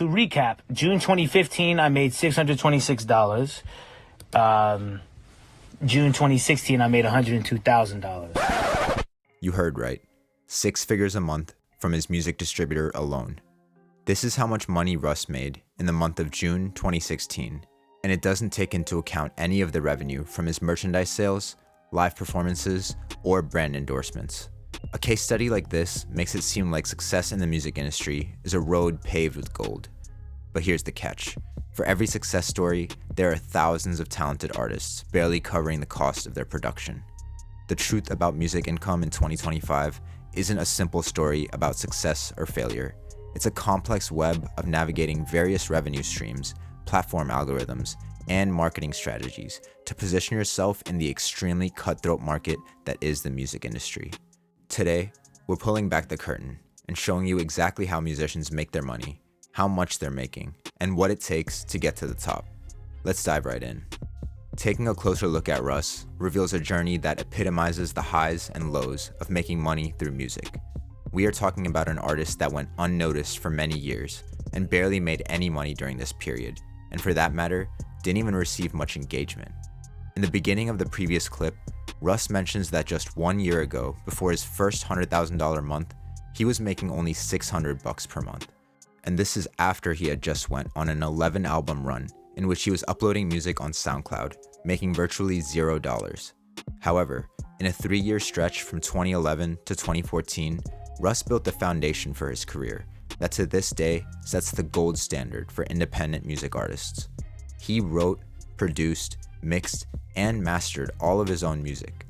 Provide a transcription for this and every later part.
to recap, June 2015, I made $626. June 2016, I made $102,000. You heard right. 6 figures a month from his music distributor alone. This is how much money Russ made in the month of June 2016, and it doesn't take into account any of the revenue from his merchandise sales, live performances, or brand endorsements. A case study like this makes it seem like success in the music industry is a road paved with gold. But here's the catch. For every success story, there are thousands of talented artists barely covering the cost of their production. The truth about music income in 2025 isn't a simple story about success or failure. It's a complex web of navigating various revenue streams, platform algorithms, and marketing strategies to position yourself in the extremely cutthroat market that is the music industry. Today, we're pulling back the curtain and showing you exactly how musicians make their money, how much they're making, and what it takes to get to the top. Let's dive right in. Taking a closer look at Russ reveals a journey that epitomizes the highs and lows of making money through music. We are talking about an artist that went unnoticed for many years and barely made any money during this period, and for that matter, didn't even receive much engagement. In the beginning of the previous clip, Russ mentions that just 1 year ago, before his first $100,000 month, he was making only $600 per month. And this is after he had just went on an 11 album run in which he was uploading music on SoundCloud, making virtually $0. However, in a 3-year stretch from 2011 to 2014, Russ built the foundation for his career that to this day sets the gold standard for independent music artists. He wrote, produced, mixed, and mastered all of his own music.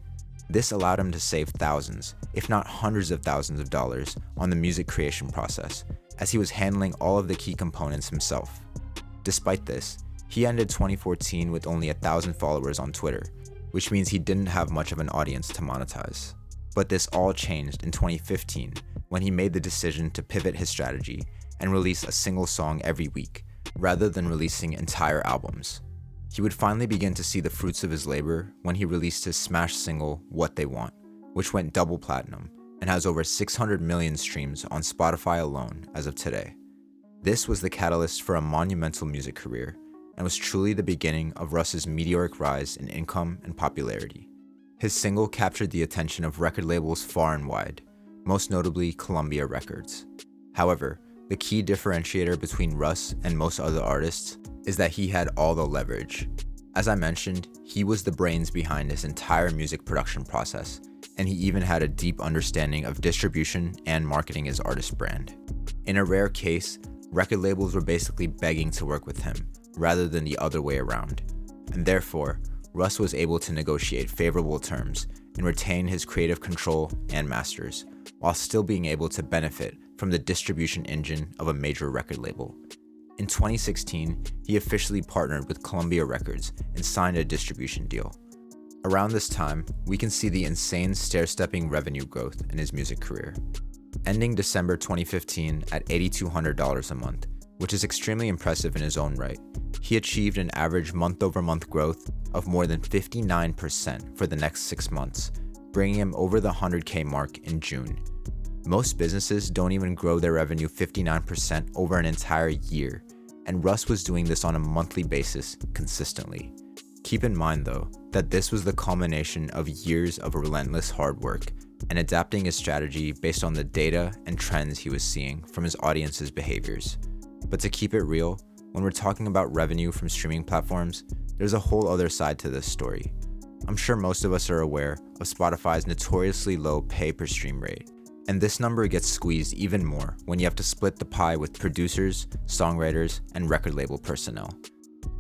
This allowed him to save thousands, if not hundreds of thousands of dollars on the music creation process, as he was handling all of the key components himself. Despite this, he ended 2014 with only 1,000 followers on Twitter, which means he didn't have much of an audience to monetize. But this all changed in 2015 when he made the decision to pivot his strategy and release a single song every week, rather than releasing entire albums. He would finally begin to see the fruits of his labor when he released his smash single, What They Want, which went double platinum and has over 600 million streams on Spotify alone as of today. This was the catalyst for a monumental music career and was truly the beginning of Russ's meteoric rise in income and popularity. His single captured the attention of record labels far and wide, most notably Columbia Records. However, the key differentiator between Russ and most other artists is that he had all the leverage. As I mentioned, he was the brains behind his entire music production process, and he even had a deep understanding of distribution and marketing his artist brand. In a rare case, record labels were basically begging to work with him, rather than the other way around, and therefore, Russ was able to negotiate favorable terms and retain his creative control and masters, while still being able to benefit from the distribution engine of a major record label. In 2016, he officially partnered with Columbia Records and signed a distribution deal. Around this time, we can see the insane stair-stepping revenue growth in his music career. Ending December 2015 at $8,200 a month, which is extremely impressive in his own right, he achieved an average month-over-month growth of more than 59% for the next 6 months, bringing him over the 100K mark in June. Most businesses don't even grow their revenue 59% over an entire year, and Russ was doing this on a monthly basis consistently. Keep in mind though, that this was the culmination of years of relentless hard work and adapting his strategy based on the data and trends he was seeing from his audience's behaviors. But to keep it real, when we're talking about revenue from streaming platforms, there's a whole other side to this story. I'm sure most of us are aware of Spotify's notoriously low pay per stream rate. And this number gets squeezed even more when you have to split the pie with producers, songwriters, and record label personnel.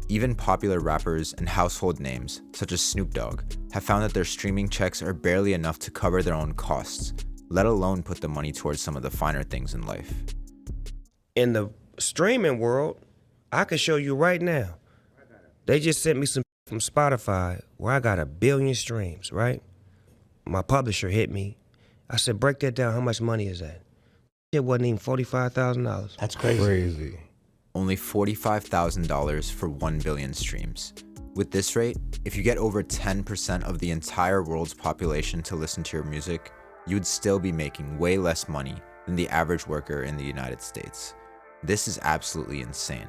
Even popular rappers and household names, such as Snoop Dogg, have found that their streaming checks are barely enough to cover their own costs, let alone put the money towards some of the finer things in life. In the streaming world, I can show you right now. They just sent me some from Spotify where I got 1 billion streams, right? My publisher hit me. I said, break that down, how much money is that? It wasn't even $45,000. That's crazy. Only $45,000 for 1 billion streams. With this rate, if you get over 10% of the entire world's population to listen to your music, you would still be making way less money than the average worker in the United States. This is absolutely insane.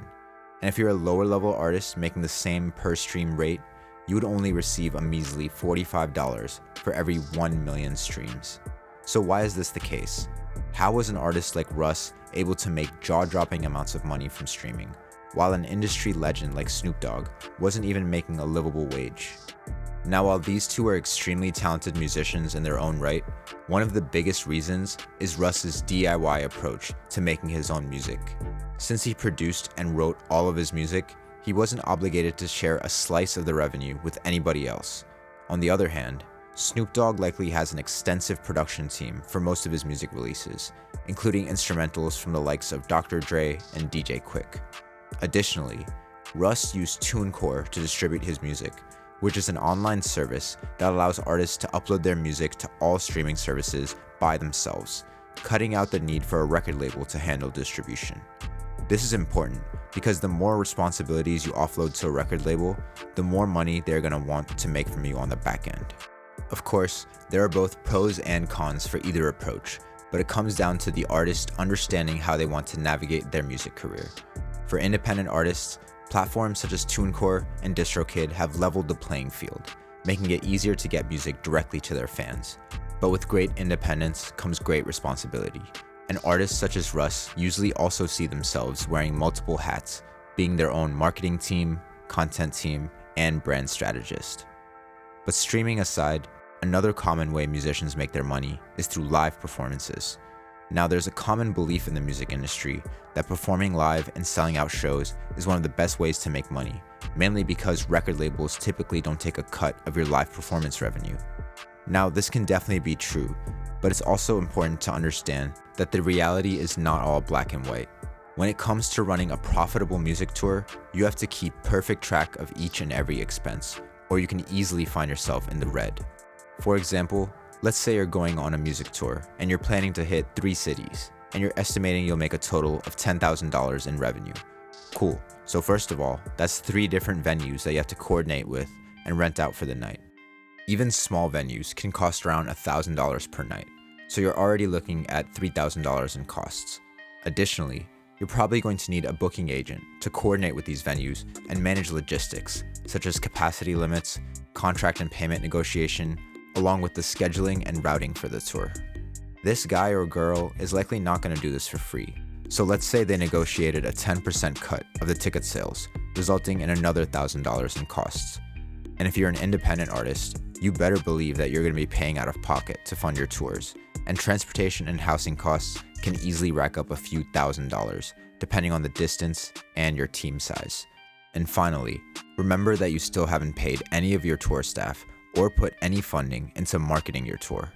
And if you're a lower level artist making the same per stream rate, you would only receive a measly $45 for every 1 million streams. So why is this the case? How was an artist like Russ able to make jaw-dropping amounts of money from streaming, while an industry legend like Snoop Dogg wasn't even making a livable wage? Now, while these two are extremely talented musicians in their own right, one of the biggest reasons is Russ's DIY approach to making his own music. Since he produced and wrote all of his music, he wasn't obligated to share a slice of the revenue with anybody else. On the other hand, Snoop Dogg likely has an extensive production team for most of his music releases, including instrumentals from the likes of Dr. Dre and DJ Quick. Additionally, Russ used TuneCore to distribute his music, which is an online service that allows artists to upload their music to all streaming services by themselves, cutting out the need for a record label to handle distribution. This is important because the more responsibilities you offload to a record label, the more money they're going to want to make from you on the back end. Of course, there are both pros and cons for either approach, but it comes down to the artist understanding how they want to navigate their music career. For independent artists, platforms such as TuneCore and DistroKid have leveled the playing field, making it easier to get music directly to their fans. But with great independence comes great responsibility, and artists such as Russ usually also see themselves wearing multiple hats, being their own marketing team, content team, and brand strategist. But streaming aside, another common way musicians make their money is through live performances. Now, there's a common belief in the music industry that performing live and selling out shows is one of the best ways to make money, mainly because record labels typically don't take a cut of your live performance revenue. Now, this can definitely be true, but it's also important to understand that the reality is not all black and white. When it comes to running a profitable music tour, you have to keep perfect track of each and every expense, or you can easily find yourself in the red. For example, let's say you're going on a music tour and you're planning to hit 3 cities, and you're estimating you'll make a total of $10,000 in revenue. Cool, so first of all, that's 3 different venues that you have to coordinate with and rent out for the night. Even small venues can cost around $1,000 per night, so you're already looking at $3,000 in costs. Additionally, you're probably going to need a booking agent to coordinate with these venues and manage logistics, such as capacity limits, contract and payment negotiation, along with the scheduling and routing for the tour. This guy or girl is likely not going to do this for free, so let's say they negotiated a 10% cut of the ticket sales, resulting in another $1,000 in costs. And if you're an independent artist, you better believe that you're going to be paying out of pocket to fund your tours, and transportation and housing costs can easily rack up a few $1,000s, depending on the distance and your team size. And finally, remember that you still haven't paid any of your tour staff or put any funding into marketing your tour.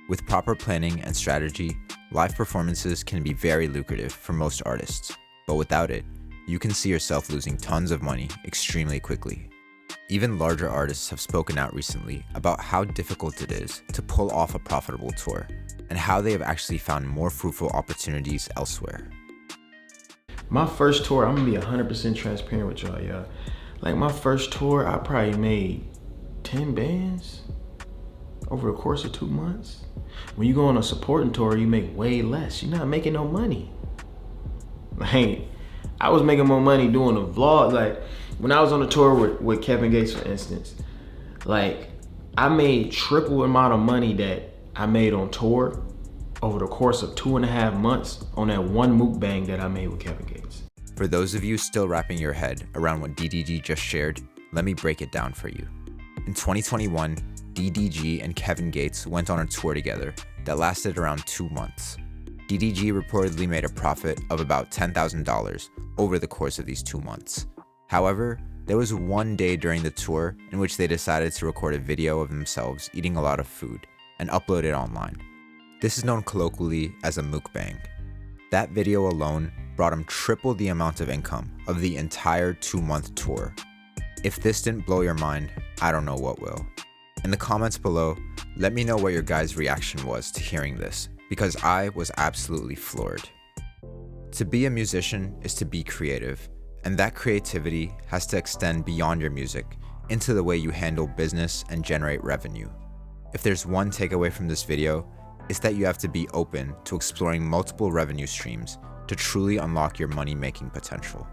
With proper planning and strategy, live performances can be very lucrative for most artists, but without it, you can see yourself losing tons of money extremely quickly. Even larger artists have spoken out recently about how difficult it is to pull off a profitable tour, and how they have actually found more fruitful opportunities elsewhere. My first tour, I'm gonna be 100% transparent with y'all, yeah. Like my first tour, I probably made 10 bands over the course of 2 months. When you go on a supporting tour, you make way less. You're not making no money. Like, I was making more money doing a vlog. Like, when I was on a tour with Kevin Gates, for instance, like, I made triple amount of money that I made on tour over the course of 2.5 months on that one mukbang that I made with Kevin Gates. For those of you still wrapping your head around what DDG just shared, let me break it down for you. In 2021, DDG and Kevin Gates went on a tour together that lasted around 2 months. DDG reportedly made a profit of about $10,000 over the course of these 2 months. However, there was one day during the tour in which they decided to record a video of themselves eating a lot of food and upload it online. This is known colloquially as a mukbang. That video alone brought him triple the amount of income of the entire 2-month tour. If this didn't blow your mind, I don't know what will. In the comments below, let me know what your guys' reaction was to hearing this, because I was absolutely floored. To be a musician is to be creative, and that creativity has to extend beyond your music into the way you handle business and generate revenue. If there's one takeaway from this video, it's that you have to be open to exploring multiple revenue streams to truly unlock your money-making potential.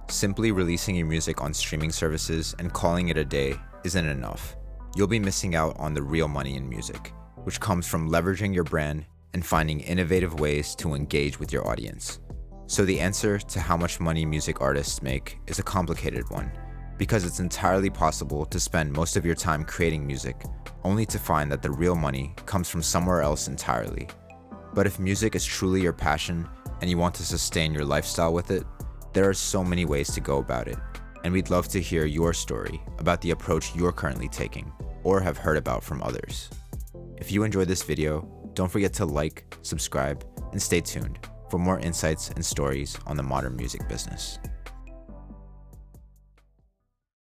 Simply releasing your music on streaming services and calling it a day isn't enough. You'll be missing out on the real money in music, which comes from leveraging your brand and finding innovative ways to engage with your audience. So the answer to how much money music artists make is a complicated one, because it's entirely possible to spend most of your time creating music, only to find that the real money comes from somewhere else entirely. But if music is truly your passion and you want to sustain your lifestyle with it, there are so many ways to go about it, and we'd love to hear your story about the approach you're currently taking or have heard about from others. If you enjoyed this video, don't forget to like, subscribe, and stay tuned for more insights and stories on the modern music business.